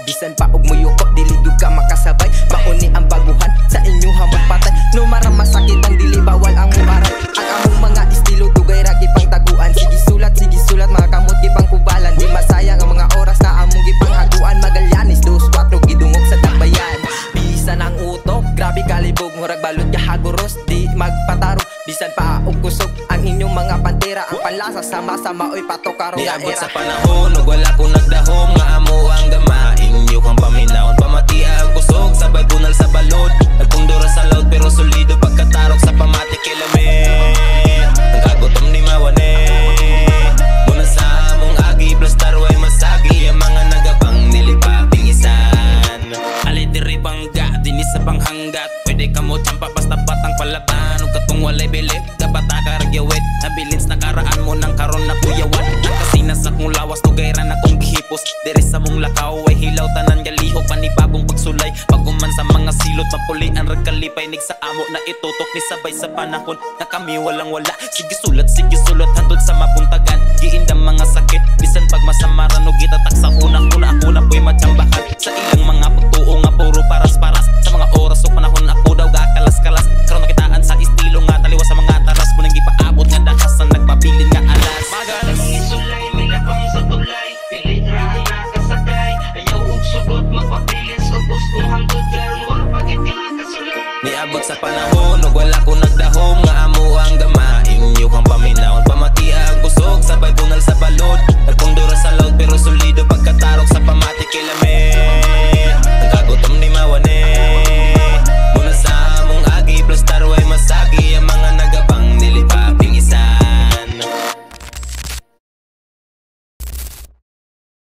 Bisan pa og muyuko dili gyud ka makasabay. Mauni ang baguhan sa inyo hamong patay. No marama sakit ang dili bawal ang muaray. Ang among mga estilo dugay ra gipang taguan. Sige sulat mga kamot gipang kubalan. Di masayang ang mga oras na among gipang haguan. Magallanes 2-4 gidungog sa tambayan. Bisan ang utok grabe kalibog murag balot ka haguros di magpatarong. Bisan pa og kusog ang inyong mga pantera. Ang panlasa sama-sama oy patok karong nga niabot era. sa panahon ug wala ko nagdahom nga amo ang gama. Inyo kang paminahon pamatia ang kusog sabay bunal sa balod. Nagpundura sa laut pero solido pagkatarok sa pamati kilamin. Nagagutom ni mawane muna sa among agi plus tarway masagi ang mga nagabang nilipaping isan. Ali diri bangga dinis sa panghanggat pwede ka mo tsampa basta batang palatan ug katong walay bilib dapat akagyawit nabilins na karaan mo nang karon na kuyawan. Ang kasina sa kong lawas tugayran akong gihipos diri sa mong lakaw ay hilaw tanan galihok panibagong pagsulay paguman sa mga silot mapulian ragkalipay nig sa amo na itutok ni sabay sa panahon na kami walang wala. Sige sulat hantod sa mabuntag